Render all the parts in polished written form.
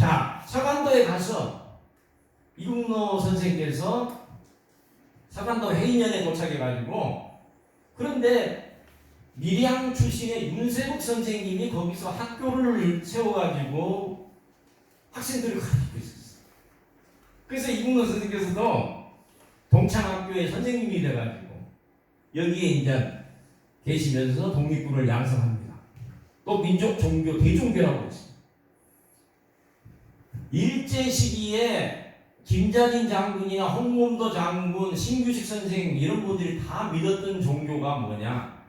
자, 서간도에 가서 이국노 선생께서 서간도 회의년에 도착해가지고, 그런데 밀양 출신의 윤세국 선생님이 거기서 학교를 세워가지고 학생들을 가르치고 있었어요. 그래서 이국노 선생께서도 동창학교의 선생님이 돼가지고 여기에 이제 계시면서 독립군을 양성합니다. 또 민족 종교 대종교라고 했어요. 일제 시기에 김자진 장군이나 홍범도 장군, 신규식 선생 이런 분들이 다 믿었던 종교가 뭐냐?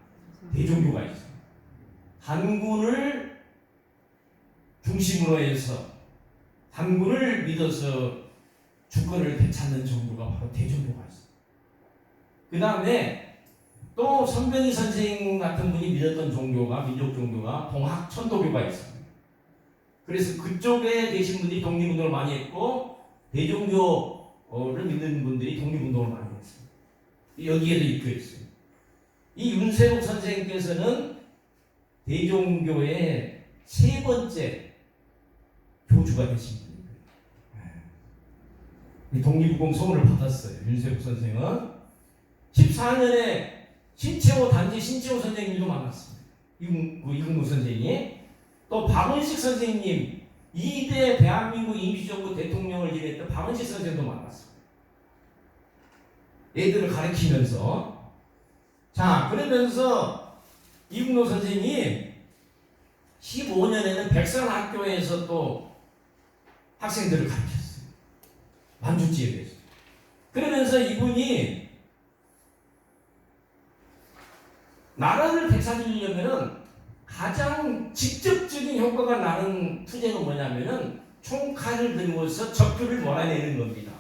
대종교가 있어요. 한군을 중심으로 해서 한군을 믿어서 주권을 되찾는 종교가 바로 대종교가 있어요. 그 다음에 또 선변희 선생 같은 분이 믿었던 종교가, 민족 종교가 동학천도교가 있어요. 그래서 그쪽에 계신 분들이 독립운동을 많이 했고, 대종교를 믿는 분들이 독립운동을 많이 했어요. 여기에도 입혀 있어요. 이 윤세록 선생님께서는 대종교의 세 번째 교주가 되신 분이에요. 독립군 소원을 받았어요. 윤세록 선생은 14년에 신채호 단지 신채호 선생님도 만났습니다. 이국노 선생이. 또 박은식 선생님, 2대 대한민국 임시정부 대통령을 지냈던 박은식 선생도 만났습니다. 애들을 가르치면서. 자, 그러면서 이국노 선생이 15년에는 백산학교에서 또 학생들을 가르쳤어요. 만주지역에서. 그러면서 이분이 나라를 되찾으려면은 가장 직접적인 효과가 나는 투쟁은 뭐냐면은 총칼을 들고서 적들을 몰아내는 겁니다.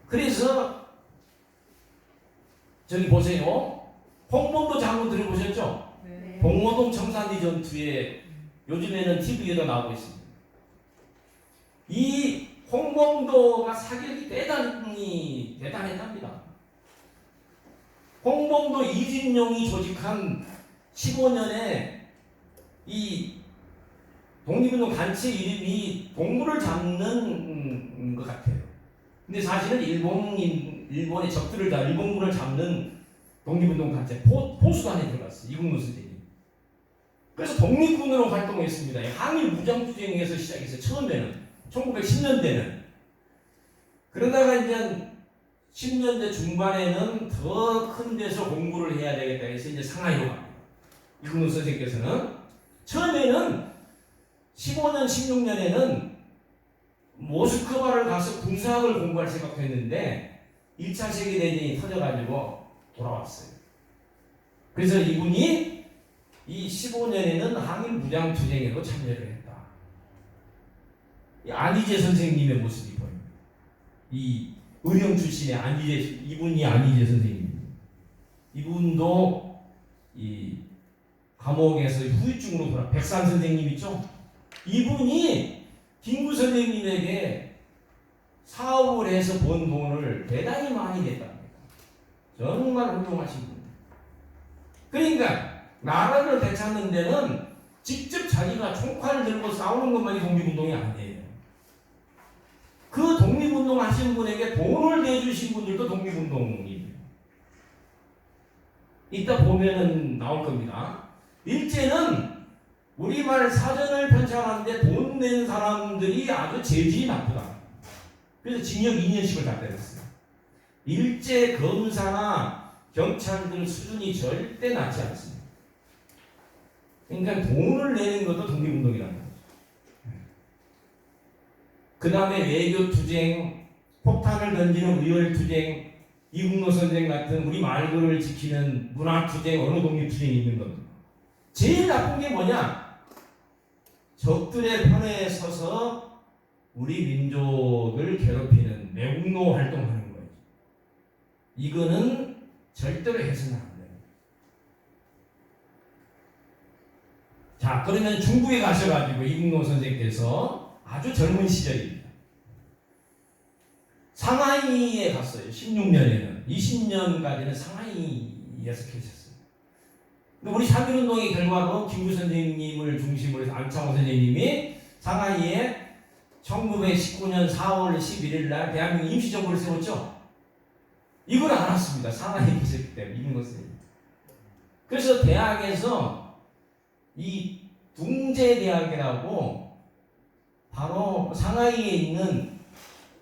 그래서 저기 보세요. 홍범도 장군 들어보셨죠? 네. 봉오동 청산리 전투에 요즘에는 TV에도 나오고 있습니다. 이 홍범도가 사격이 대단했답니다. 홍범도 이진용이 조직한 15년에 이 독립운동 단체 이름이 동물을 잡는 것 같아요. 근데 사실은 일본의 적들을 다 일본군을 잡는 독립운동 단체 포수단에 들어갔어요. 이국노 선생님. 그래서 독립군으로 활동했습니다. 항일 무장투쟁에서 시작했어요. 처음에는 1910년대는. 그러다가 이제 10년대 중반에는 더 큰 데서 공부를 해야 되겠다 해서 이제 상하이로 갑니다. 이국노 선생님께서는 처음에는 15년, 16년에는 모스크바를 가서 군사학을 공부할 생각도 했는데 1차 세계대전이 터져가지고 돌아왔어요. 그래서 이분이 이 15년에는 항일 무장투쟁에도 참여를 했다. 이 안희재 선생님의 모습이 보입니다. 이 의령 출신의 이분이 안희재 선생님입니다. 이분도 이 감옥에서 후유증으로 돌아 백산 선생님 있죠? 이분이 김구 선생님에게 사업을 해서 번 돈을 대단히 많이 냈답니다. 정말 훌륭하신 분. 그러니까 나라를 되찾는 데는 직접 자기가 총칼을 들고 싸우는 것만이 독립운동이 아니에요. 그 독립운동 하신 분에게 돈을 내주신 분들도 독립운동이에요. 이따 보면은 나올 겁니다. 일제는 우리말 사전을 편찬하는데 돈 낸 사람들이 아주 재질이 나쁘다. 그래서 징역 2년씩을 다 때렸어요. 일제 검사나 경찰들 수준이 절대 낮지 않습니다. 그러니까 돈을 내는 것도 독립운동이라는 거죠. 그 다음에 외교투쟁, 폭탄을 던지는 의열투쟁, 이국노 선생 같은 우리 말고를 지키는 문화투쟁, 언어독립투쟁이 있는 겁니다. 제일 나쁜 게 뭐냐? 적들의 편에 서서 우리 민족을 괴롭히는 매국노 활동하는 거예요. 이거는 절대로 해서는 안 돼요. 자, 그러면 중국에 가셔가지고 이국노 선생님께서 아주 젊은 시절입니다. 상하이에 갔어요. 16년에는. 20년까지는 상하이에서 계셨어요. 우리 3.1운동의 결과로 김구 선생님을 중심으로 해서 안창호 선생님이 상하이에 1919년 4월 11일 날 대한민국 임시정부를 세웠죠. 이걸 알았습니다. 상하이에 있을 때 이런 것을. 그래서 대학에서 이 둥제대학이라고 바로 상하이에 있는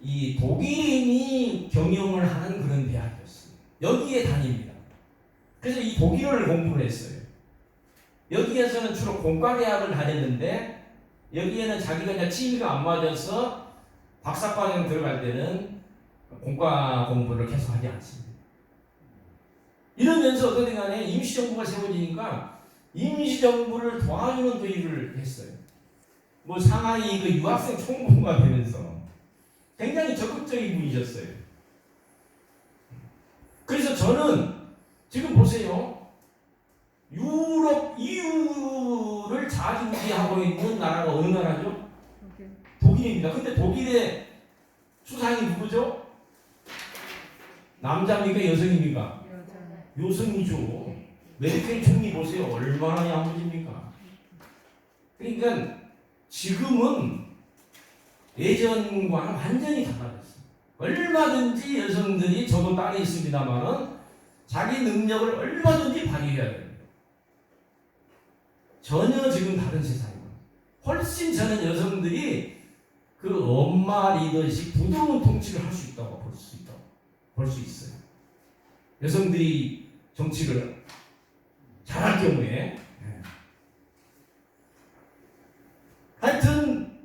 이 독일인이 경영을 하는 그런 대학이었어요. 여기에 다닙니다. 그래서 이 독일어를 공부를 했어요. 여기에서는 주로 공과대학을 다녔는데 여기에는 자기가 이제 취미가 안 맞아서 박사과정 들어갈 때는 공과 공부를 계속 하지 않습니다. 이러면서 어떤 간에 임시정부가 세워지니까 임시정부를 도와주는 그 일을 했어요. 뭐 상하이 그 유학생 총무가 되면서 굉장히 적극적인 분이셨어요. 그래서 저는 지금 보세요. 유럽 EU를 자주우지하고 있는 나라가 어느 나라죠? 독일입니다. 근데 독일의 수상이 누구죠? 남자입니까? 여성입니까? 여성이죠. 메르켈 총리 보세요. 얼마나 야무집니까? 그러니까 지금은 예전과는 완전히 달라졌어요. 얼마든지 여성들이 저도 딸이 있습니다만은 자기 능력을 얼마든지 발휘해야 됩니다. 전혀 지금 다른 세상입니다. 훨씬 저는 여성들이 그 엄마 리더십 부드러운 통치를 할 수 있다고 볼 수 있어요. 여성들이 정치를 잘할 경우에 하여튼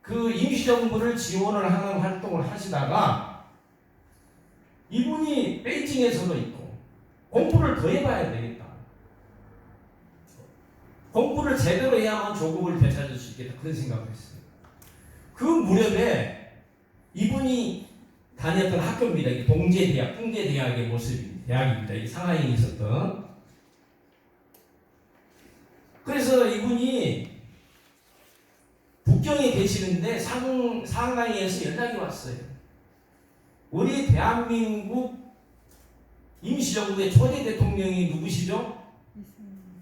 그 임시정부를 지원을 하는 활동을 하시다가 이분이 베이징에서도 있고 공부를 더 해봐야 되겠다. 공부를 제대로 해야만 조국을 되찾을 수 있겠다. 그런 생각을 했어요. 그 무렵에 이분이 다녔던 학교입니다. 동제대학, 풍제대학의 모습입니다. 대학입니다. 이 상하이에 있었던. 그래서 이분이 북경에 계시는데 상하이에서 연락이 왔어요. 우리 대한민국 임시정부의 초대 대통령이 누구시죠?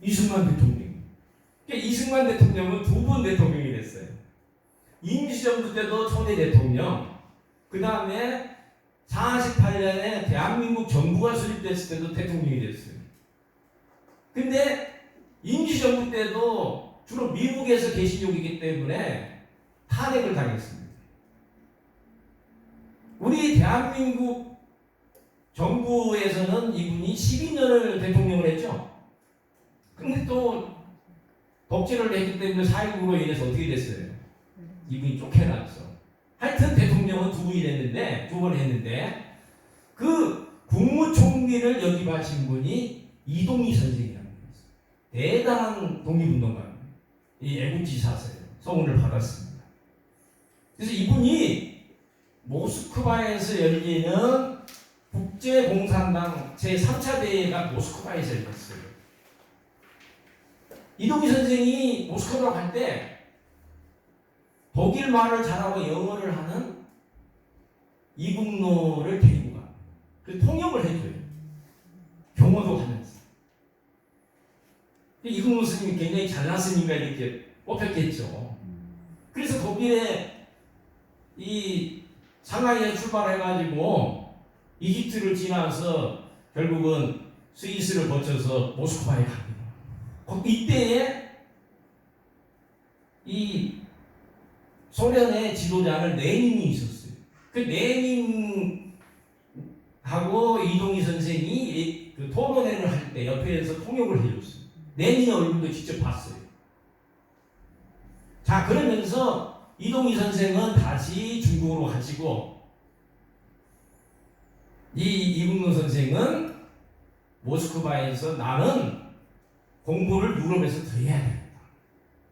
이승만 대통령. 이승만 대통령은 두 번 대통령이 됐어요. 임시정부 때도 초대 대통령, 그 다음에 48년에 대한민국 정부가 수립됐을 때도 대통령이 됐어요. 근데 임시정부 때도 주로 미국에서 계시족이기 때문에 탄핵을 당했습니다. 우리 대한민국 정부에서는 이분이 12년을 대통령을 했죠. 근데 또 독재를 했기 때문에 4.19로 인해서 어떻게 됐어요? 이분이 쫓겨났어. 하여튼 대통령은 두 번 했는데 그 국무총리를 역임하신 분이 이동희 선생이라는 분이었어요. 대단한 독립운동가입니다. 이 애국지사세요. 소문을 받았습니다. 그래서 이분이 모스크바에서 열리는 국제공산당 제3차 대회가 모스크바에서 열렸어요. 이동희 선생이 모스크바로 갈 때 독일 말을 잘하고 영어를 하는 이국노를 데리고 가. 그 통역을 해줘요. 경호도 하면서. 이국노 스님이 굉장히 잘났으니까 이렇게 뽑혔겠죠. 그래서 독일에 이 상하이에 출발해가지고 이집트를 지나서 결국은 스위스를 거쳐서 모스크바에 갑니다. 이때에 이 소련의 지도자는 레닌이 있었어요. 그 레닌하고 이동희 선생이 그 토론회를 할 때 옆에서 통역을 해줬어요. 레닌의 얼굴도 직접 봤어요. 자, 그러면서 이동희 선생은 다시 중국으로 가시고 이국노 선생은 모스크바에서 나는 공부를 유럽에서 더 해야 되겠다.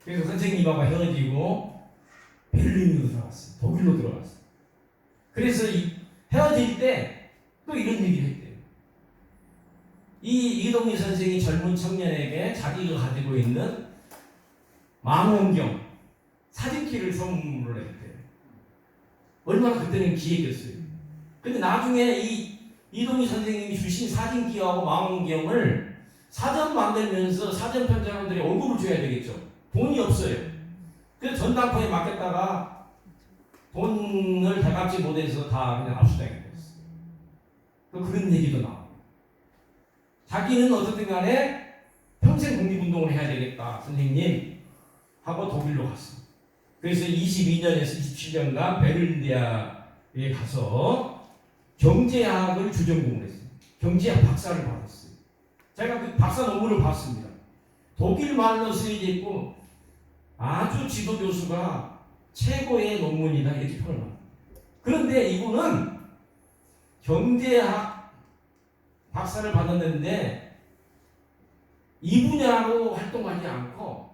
그래서 선생님하고 헤어지고 베를린으로 들어갔어요. 독일로 들어갔어요. 그래서 헤어질 때 또 이런 얘기를 했대요. 이동희 선생이 젊은 청년에게 자기가 가지고 있는 망원경 사진기를 선물을 했대요. 얼마나 그때는 기획이었어요. 근데 나중에 이동희 선생님이 주신 사진기하고 망원경을 사전 만들면서 사전 편집자들이 월급을 줘야 되겠죠. 돈이 없어요. 그래서 전당포에 맡겼다가 돈을 대갚지 못해서 다 그냥 압수당했어요. 그런 얘기도 나와요. 자기는 어쨌든 간에 평생 독립운동을 해야 되겠다, 선생님 하고 독일로 갔어요. 그래서 22년에서 27년간 베를린 대학에 가서 경제학을 주전공을 했어요. 경제학 박사를 받았어요. 제가 그 박사 논문을 봤습니다. 독일 말로 쓰여져 있고 아주 지도 교수가 최고의 논문이다 이렇게 표현을 합니다. 그런데 이분은 경제학 박사를 받았는데 이 분야로 활동하지 않고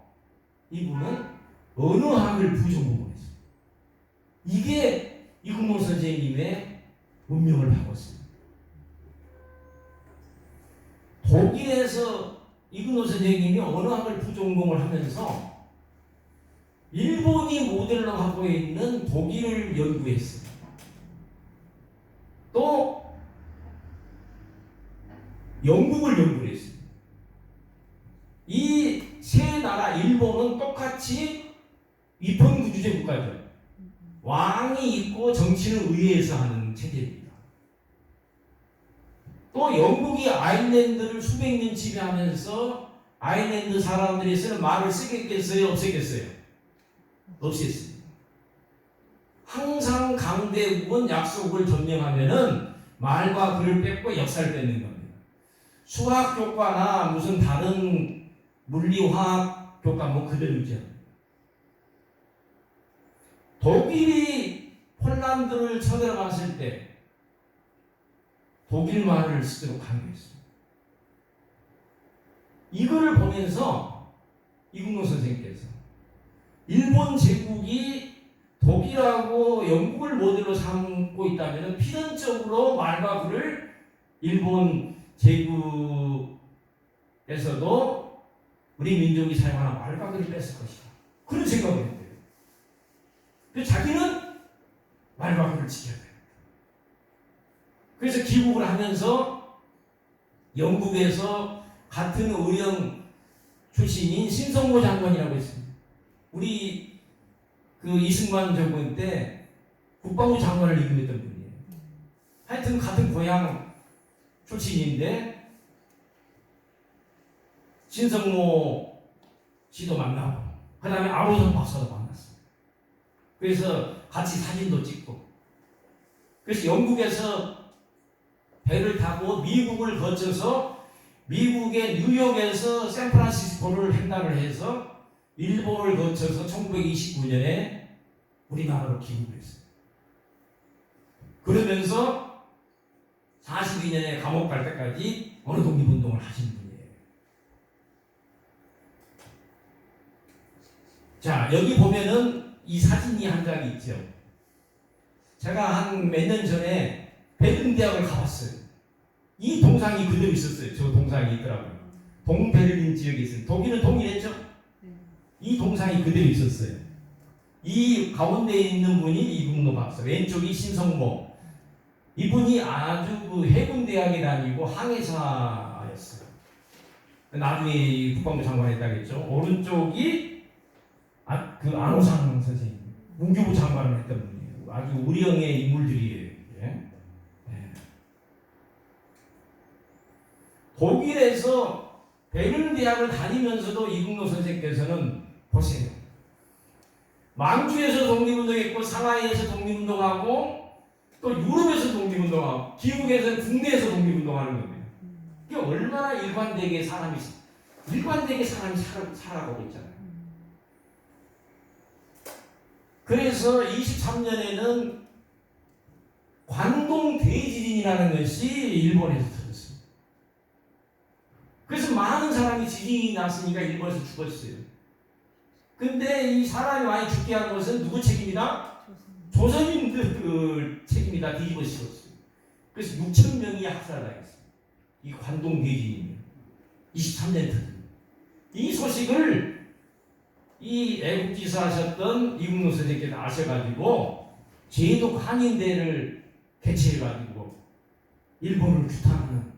이분은 언어학을 부전공을 했어요. 이게 이국노 선생님의 운명을 바꿨어요. 독일에서 이국노 선생님이 언어학을 부전공을 하면서 일본이 모델로 하고 있는 독일을 연구했어요. 또 영국을 연구했어요. 이 세 나라, 일본은 똑같이 위편구주제 국가죠. 왕이 있고 정치는 의회에서 하는 체제입니다. 또 영국이 아일랜드를 수백 년 지배하면서 아일랜드 사람들이 쓰는 말을 쓰겠어요? 없애겠어요? 없앴습니다. 항상 강대국은 약속을 전명하면은 말과 글을 뺏고 역사를 뺏는 겁니다. 수학 교과나 무슨 다른 물리, 화학 교과 뭐 그대로 유지합니다. 독일이 폴란드를 쳐들어갔을 때 독일 말을 쓰도록 강요했어요. 이거를 보면서 이국노 선생님께서 일본 제국이 독일하고 영국을 모델로 삼고 있다면 필연적으로 말과 글을 일본 제국에서도 우리 민족이 사용하는 말과 글을 뺐을 것이다. 그런 생각을 했대요. 그래서 자기는 말과 글을 지켜야 돼요. 그래서 귀국을 하면서 영국에서 같은 의령 출신인 신성모 장관이라고 있습니다. 우리 그 이승만 정권 때 국방부 장관을 임명했던 분이에요. 하여튼 같은 고향 출신인데 신성모 씨도 만나고 그 다음에 아우성 박사도 만났어요. 그래서 같이 사진도 찍고 그래서 영국에서 배를 타고 미국을 거쳐서 미국의 뉴욕에서 샌프란시스코를 횡단을 해서 일본을 거쳐서 1929년에 우리나라로 귀국을 했어요. 그러면서 42년에 감옥 갈 때까지 어느 독립운동을 하신 분이에요. 자, 여기 보면은 이 사진이 한 장이 있죠. 제가 한 몇 년 전에 베를린 대학을 가봤어요. 이 동상이 그대로 있었어요. 저 동상이 있더라고요. 동베를린 지역에 있어요. 독일은 동일했죠? 이 동상이 그대로 있었어요. 이 가운데 있는 분이 이국노 박사, 왼쪽이 신성모. 이분이 아주 그 해군 대학에 다니고 항해사였어요. 나중에 국방부 장관 했다겠죠. 오른쪽이 그 안호상 선생님, 문교부 장관을 했던 분이에요. 아주 우령의 인물들이에요. 예? 독일에서 베를린 대학을 다니면서도 이국노 선생께서는 보세요. 망주에서 독립운동했고 상하이에서 독립운동하고 또 유럽에서 독립운동하고 기국에서는 국내에서 독립운동하는 겁니다. 이게 얼마나 일관되게 사람이 살아가고 있잖아요. 그래서 23년에는 관동 대지진이라는 것이 일본에서 터졌어요. 그래서 많은 사람이 지진이 났으니까 일본에서 죽었어요. 근데 이 사람이 많이 죽게 한 것은 누구 책임이다? 조선인들 책임이다. 뒤집어 씌웠어요. 그래서 6천 명이 학살당했어요. 이 관동 대지진입니다. 23년 터진. 이 소식을 이 애국지사 하셨던 이국노 선생님께서 아셔가지고 제독 한인대를 개최해가지고 일본을 규탄하는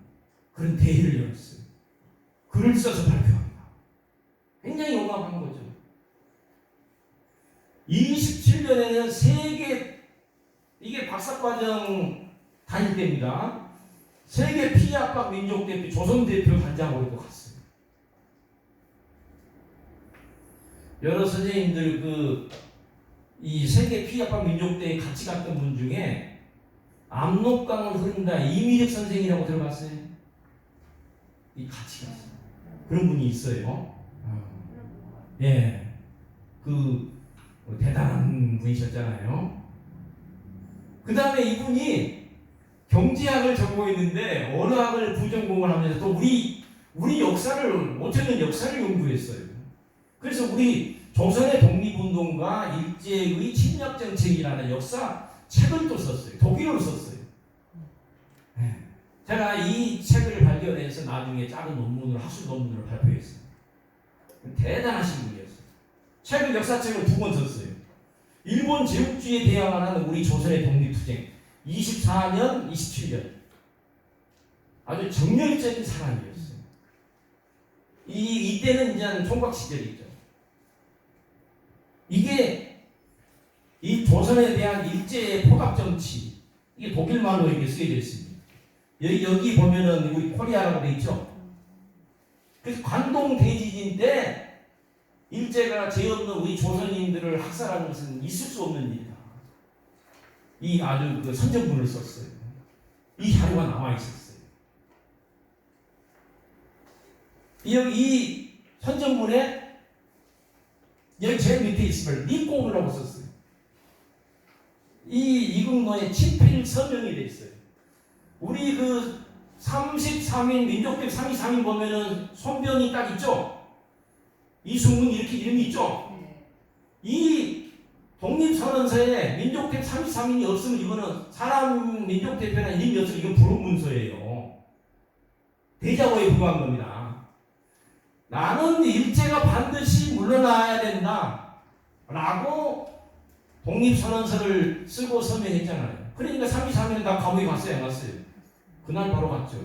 그런 대회를 열었어요. 글을 써서 발표합니다. 굉장히 용감한 거죠. 27년에는 세계, 이게 박사과정 다닐 때입니다. 세계 피압박 민족대표 조선대표 단장으로 또 갔어요. 여러 선생님들 이 세계 피압박 민족대에 같이 갔던 분 중에 압록강을 흐른다 이미력 선생이라고 들어봤어요? 이 같이 갔어요. 그런 분이 있어요. 예, 대단한 분이셨잖아요. 그 다음에 이분이 경제학을 전공했는데 언어학을 부전공을 하면서 또 우리 역사를 5천년 역사를 연구했어요. 그래서 우리 조선의 독립운동과 일제의 침략 정책이라는 역사 책을 또 썼어요. 독일어로 썼어요. 제가 이 책을 발견해서 나중에 작은 논문을 학술 논문으로 발표했어요. 대단하신 분이었어요. 책을 역사책을 2권 썼어요. 일본 제국주의에 대항하는 우리 조선의 독립투쟁 24년, 27년 아주 정열적인 사람이었어요. 이때는 이제 총각 시절이죠. 이게 이 조선에 대한 일제의 포갑 정치 이게 독일말로 이렇게 쓰여져 있습니다. 여기 보면은 우리 코리아라고 돼 있죠. 그래서 관동 대지진 때 일제가 죄 없는 우리 조선인들을 학살하는 것은 있을 수 없는 일이다. 이 아주 선전문을 썼어요. 이 자료가 남아 있었어요. 이 선전문에 여기 제일 밑에 있으면 리꼬르라고 썼어요. 이 이국노의 친필 서명이 돼 있어요. 우리 33인 민족대 33인 보면은 손변이 딱 있죠. 이승문 이렇게 이름이 있죠. 이 독립선언서에 민족대 33인이 없으면 이거는 사람 민족대표나 이름이 없으면 이건 불운문서예요. 대자보에 불과한 겁니다. 나는 일제가 반드시 물러나야 된다 라고 독립선언서를 쓰고 서명했잖아요. 그러니까 33일은 다 감옥에 갔어요, 안 갔어요? 그날 바로 갔죠.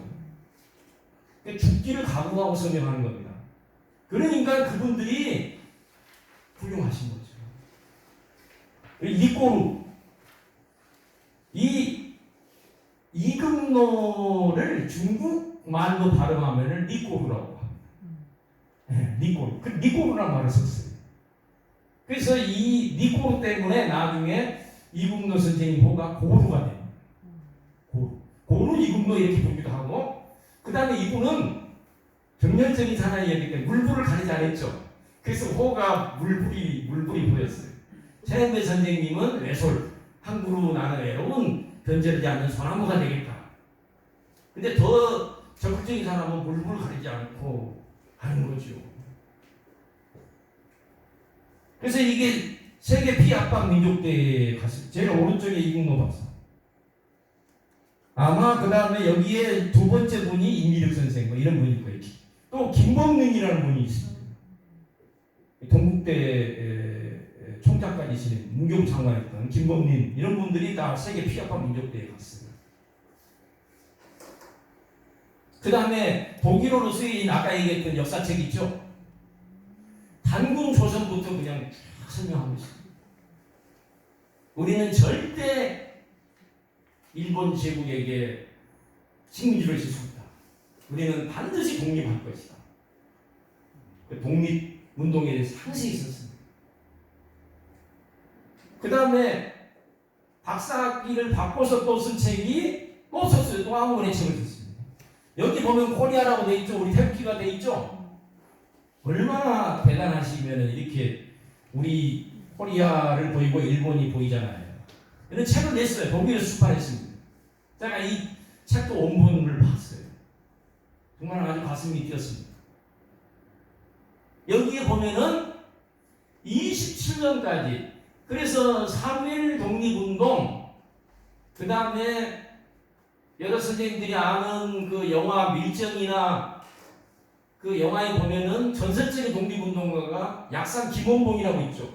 죽기를 각오하고 서명하는 겁니다. 그러니까 그분들이 훌륭하신 거죠. 리꼬르 이금노를 중국말로 발음하면 리꼬르라고 합니다. 네, 리꼬르. 리꼬르라는 말을 썼어요. 그래서 이 리꼬르 때문에 나중에 이국노 선생님 호가 고루가 됩니다. 고루 이국노 이렇게 보기도 하고, 그 다음에 이분은 정열적인 사나이였기 때문에 물불을 가리지 않았죠. 그래서 호가 물불이 보였어요. 최현배 선생님은 외솔, 항구로 나는 외로운 변절하지 않는 소나무가 되겠다. 근데 더 적극적인 사람은 물불을 가리지 않고 하는 거죠. 그래서 이게 세계 피압박 민족대에 갔어요. 제일 오른쪽에 이국노 박사. 아마 그 다음에 여기에 두 번째 분이 임미륵 선생, 이런 분이 있고, 또 김범능이라는 분이 있습니다. 동국대 총장까지신 문교부장관했던 김범능, 이런 분들이 다 세계 피압박 민족대에 갔어요. 그 다음에 독일어로 쓰인 아까 얘기했던 역사책 있죠? 단군 조선부터 그냥 쫙 설명하고 있습니다. 우리는 절대 일본 제국에게 식민지를 질 수 없다. 우리는 반드시 독립할 것이다. 독립운동에 대해서 항상 있었습니다. 그 다음에 박사학위를 바꿔서 또 쓴 책이 또 썼어요. 또 한 권의 책을 썼습니다. 여기 보면 코리아라고 돼 있죠. 우리 태극기가 돼 있죠. 얼마나 대단하시면 이렇게 우리 코리아를 보이고 일본이 보이잖아요. 이런 책을 냈어요. 독일에서 출판했습니다. 제가 이 책도 원본을 봤어요. 정말 아주 가슴이 뛰었습니다. 여기에 보면은 27년까지, 그래서 3.1 독립운동, 그 다음에 여러 선생님들이 아는 그 영화 밀정이나 그 영화에 보면은 전설적인 독립운동가가 약산 김원봉이라고 있죠.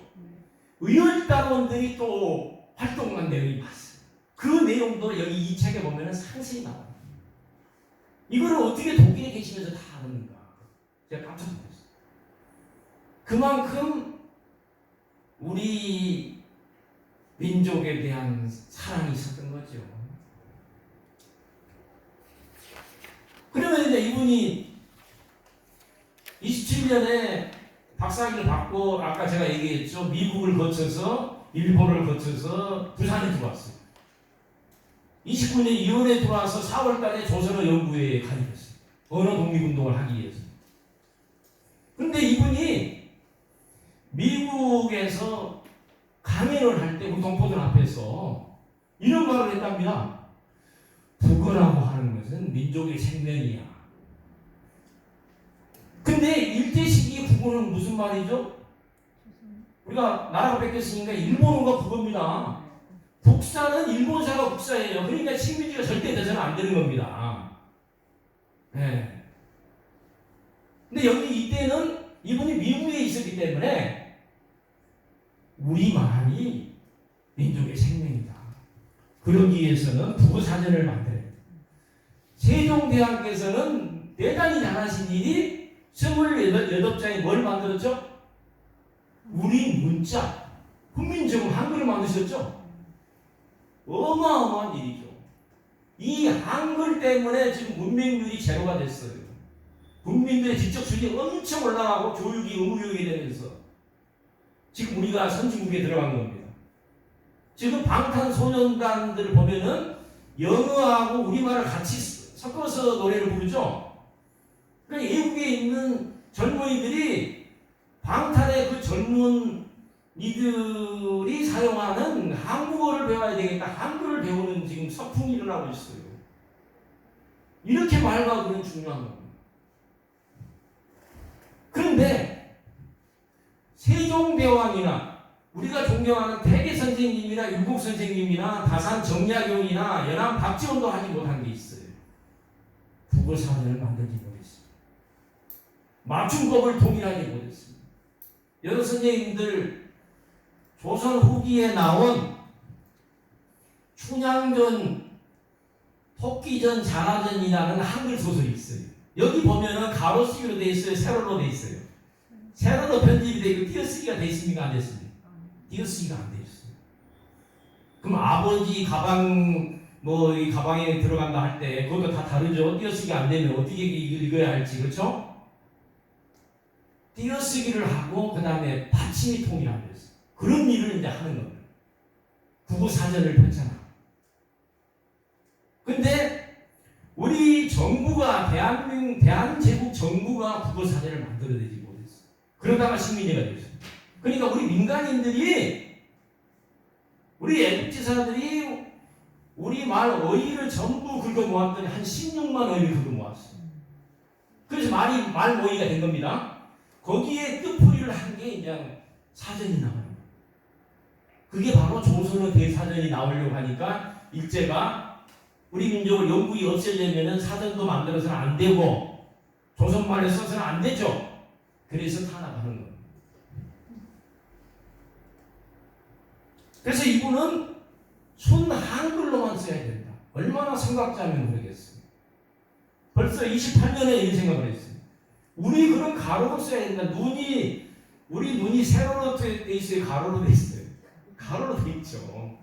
의열단원들이 또 활동한 내용이 많습니다. 그 내용도 여기 이 책에 보면 상세히 나와요. 이거를 어떻게 독일에 계시면서 다 아는가? 제가 깜짝 놀랐어요. 그만큼 우리 민족에 대한 사랑이 있었던 거죠. 그러면 이제 이분이 27년에 박사학위를 받고 아까 제가 얘기했죠. 미국을 거쳐서 일본을 거쳐서 부산에 들어왔어요. 29년 2월에 들어와서 4월달에 조선어 연구회에 가입했어요. 언어 독립운동을 하기 위해서. 그런데 이분이 미국에서 강연을 할 때 우리 동포들 앞에서 이런 말을 했답니다. 북어라고 하는 것은 민족의 생명이야. 근데 일제시기 국어는 무슨 말이죠? 우리가 나라가 뺏겼으니까 일본어가 국어입니다. 국사는 일본사가 국사예요. 그러니까 식민지가 절대 돼서는 안 되는 겁니다. 네. 근데 여기 이때는 이분이 미국에 있었기 때문에 우리말이 민족의 생명이다. 그러기 위해서는 국어사전을 만들어야 돼요. 세종대왕께서는 대단히 잘하신 일이 28장에 뭘 만들었죠? 우리 문자, 훈민정음 한글을 만드셨죠? 어마어마한 일이죠. 이 한글 때문에 지금 문맹률이 제로가 됐어요. 국민들의 지적 수준이 엄청 올라가고 교육이 의무교육이 되면서 지금 우리가 선진국에 들어간 겁니다. 지금 방탄소년단들을 보면은 영어하고 우리말을 같이 섞어서 노래를 부르죠. 그러니까 외국에 있는 젊은이들이 방탄의 그 젊은이들이 사용하는 한국어를 배워야 되겠다. 한글을 배우는 지금 서풍이 일어나고 있어요. 이렇게 말과 글은 중요한 겁니다. 그런데 세종대왕이나 우리가 존경하는 태계 선생님이나 율곡 선생님이나 다산 정약용이나 연암 박지원도 하지 못한 게 있어요. 국어사전을 만들지 못했습니다. 맞춤법을 통일하지 못했습니다. 여러 선생님들 조선 후기에 나온 춘향전, 토끼전, 잔화전이라는 한글 소설이 있어요. 여기 보면은 가로쓰기로 돼 있어요, 세로로 돼 있어요. 세로로 편집이 되고 띄어쓰기가 돼 있습니까, 안 됐습니까? 띄어쓰기가 안 돼 있어요. 그럼 아버지 가방 이 가방에 들어간다 할 때 그것도 다 다르죠. 띄어쓰기가 안 되면 어떻게 읽어야 할지, 그렇죠? 띄어쓰기를 하고 그 다음에 받침이 통일하면 됐어요. 그런 일을 이제 하는 겁니다. 국어 사전을 펼쳐나. 근데 우리 정부가 대한제국 정부가 국어 사전을 만들어내지 못했어요. 그러다가 식민지가 됐어요. 그러니까 우리 민간인들이 우리 애국지사들이 우리 말 어휘를 전부 긁어 모았더니 한 16만 어휘를 긁어 모았어요. 그래서 말 모의가 된 겁니다. 거기에 뜻풀이를 한 게 이제 사전이 나와요. 그게 바로 조선어 대사전이 나오려고 하니까 일제가 우리 민족을 영구히 없애려면 사전도 만들어서는 안 되고 조선말을 써서는 안 되죠. 그래서 탄압하는 겁니다. 그래서 이분은 순 한글로만 써야 된다. 얼마나 생각자면 모르겠어요. 벌써 28년에 이런 생각을 했어요. 우리 그런 가로로 써야 된다. 우리 눈이 세로로 돼 있어요, 가로로 돼 있어요. 가로로 돼 있죠.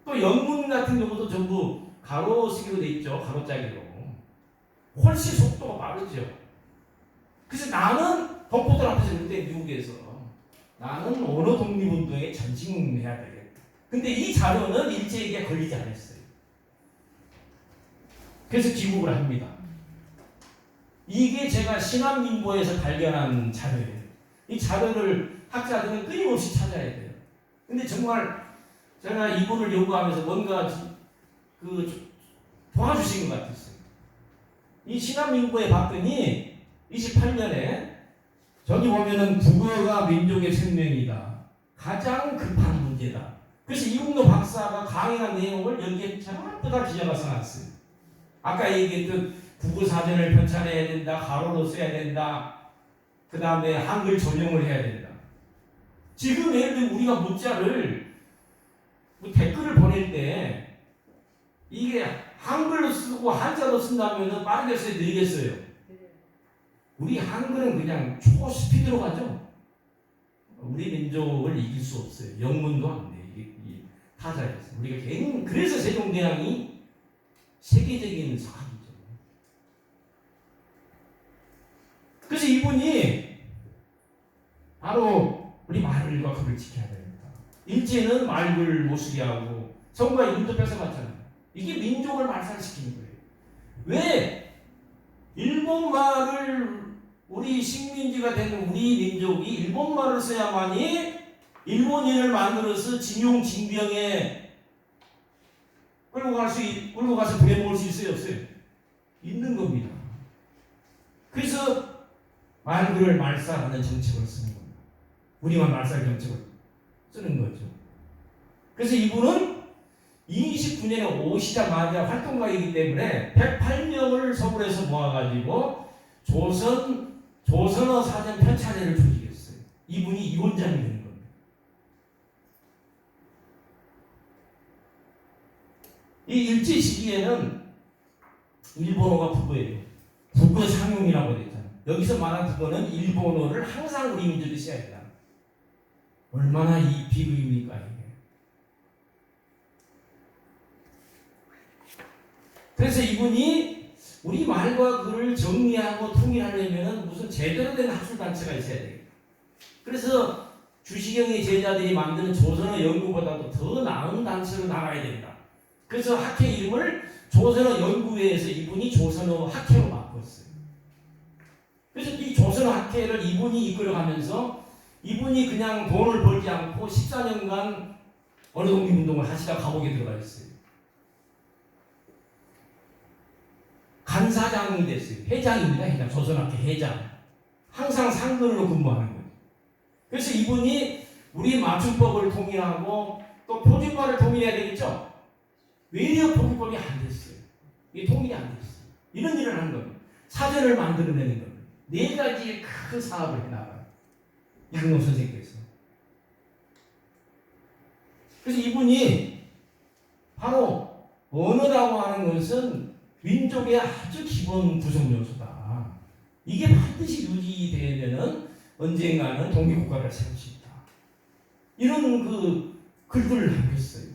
또 영문 같은 경우도 전부 가로 쓰기로 돼 있죠. 가로짜기로. 훨씬 속도가 빠르죠. 그래서 나는 동포들 앞에서 그때 미국에서 나는 언어 독립운동에 전승해야 되겠다. 근데 이 자료는 일제에게 걸리지 않았어요. 그래서 귀국을 합니다. 이게 제가 신한민보에서 발견한 자료예요. 이 자료를 학자들은 끊임없이 찾아야 돼요. 근데 정말 제가 이분을 연구하면서 뭔가 도와주신 것 같았어요. 이 신한민보에 봤더니 28년에 저기 보면은 국어가 민족의 생명이다. 가장 급한 문제다. 그래서 이국노 박사가 강의한 내용을 여기에 전부 다 기자가 써놨어요. 아까 얘기했던 국어 사전을 편찬해야 된다. 가로로 써야 된다. 그 다음에 한글 전용을 해야 된다. 지금 예를 들어 우리가 문자를 댓글을 보낼 때 이게 한글로 쓰고 한자로 쓴다면 빠르게 써야 느리겠어요. 우리 한글은 그냥 초스피드로 가죠. 우리 민족을 이길 수 없어요. 영문도 안 돼. 이게 타자에서. 우리가 그래서 세종대왕이 세계적인 사학이죠. 그래서 이분이 바로 우리 말과 글을 지켜야 됩니다. 일제는 말글 모수리하고 성과 이름도 뺏어갔잖아요. 이게 민족을 말살시키는 거예요. 왜 일본 말을 우리 식민지가 되는 우리 민족이 일본 말을 써야만이 일본인을 만들어서 징용 징병에 끌고 가서 부려먹을 수 있어요, 없어요? 있는 겁니다. 그래서 말글을 말살하는 정책을 쓰는 겁니다. 우리만 말살 정책을 쓰는 거죠. 그래서 이분은 29년에 오시자마자 활동가이기 때문에 108명을 서울에서 모아가지고 조선어 사전 편찬회를 조직했어요. 이분이 이원장이 되는 겁니다. 이 일제 시기에는 일본어가 국어예요. 국어 상용이라고 됐잖아요. 여기서 말한 국어는 일본어를 항상 우리 민족이 써야 된다. 얼마나 이 비극입니까 이게. 그래서 이분이 우리 말과 글을 정리하고 통일하려면 무슨 제대로 된 학술단체가 있어야 돼요. 그래서 주시경의 제자들이 만드는 조선어 연구보다도 더 나은 단체로 나가야 된다. 그래서 학회 이름을 조선어 연구회에서 이분이 조선어 학회로 바꿨어요. 그래서 이 조선어 학회를 이분이 이끌어가면서 이분이 그냥 돈을 벌지 않고 14년간 어느 독립운동을 하시다 감옥에 들어가 있어요. 간사장이 됐어요. 회장입니다. 회장. 조선학회 회장. 항상 상근으로 근무하는 거예요. 그래서 이분이 우리 맞춤법을 통일하고 또 표준말을 통일해야 되겠죠. 외려 표준법이 안 됐어요. 이게 통일이 안 됐어요. 이런 일을 하는 겁니다. 사전을 만들어내는 겁니다. 4가지의 큰 사업을 해나가요. 이근호 선생님께서. 그래서 이분이 바로 언어라고 하는 것은 민족의 아주 기본 구성 요소다. 이게 반드시 유지되면은 언젠가는 독립국가를 세울 수 있다. 이런 글들을 남겼어요.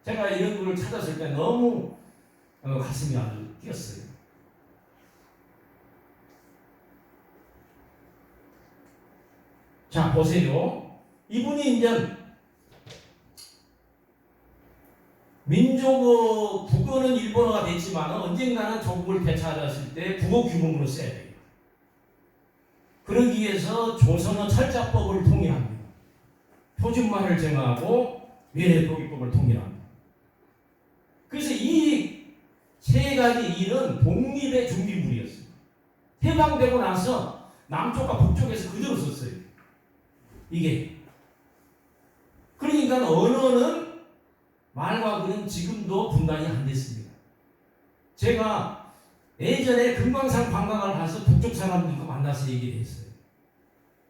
제가 이런 글을 찾았을 때 너무 가슴이 아주 뛰었어요. 자, 보세요. 이분이 이제 민족어, 국어는 일본어가 됐지만 언젠가는 조국을 되찾았을 때 국어 규범으로 써야 돼요. 그러기 위해서 조선어 철자법을 통일합니다. 표준말을 정하고 외래 표기법을 통일합니다. 그래서 이 3가지 일은 독립의 준비물이었어요. 해방되고 나서 남쪽과 북쪽에서 그대로 썼어요. 이게. 그러니까 언어는 말과 글은 지금도 분단이 안 됐습니다. 제가 예전에 금강산 관광을 가서 북쪽 사람들과 만나서 얘기를 했어요.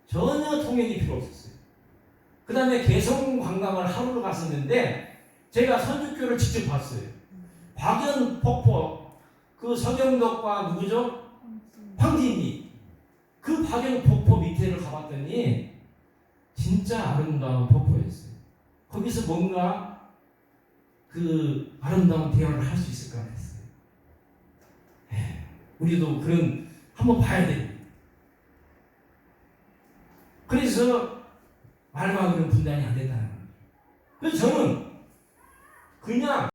전혀 통역이 필요 없었어요. 그 다음에 개성 관광을 하루로 갔었는데 제가 선주교를 직접 봤어요. 박연 폭포, 그 서경덕과 누구죠? 황진이. 그 박연 폭포 밑에를 가봤더니 진짜 아름다운 폭포였어요. 거기서 뭔가 그 아름다운 대화를 할 수 있을까 했어요. 우리도 그런 한번 봐야 됩니다. 그래서 말과 글은 분단이 안 된다는 거예요. 그래서 저는 그냥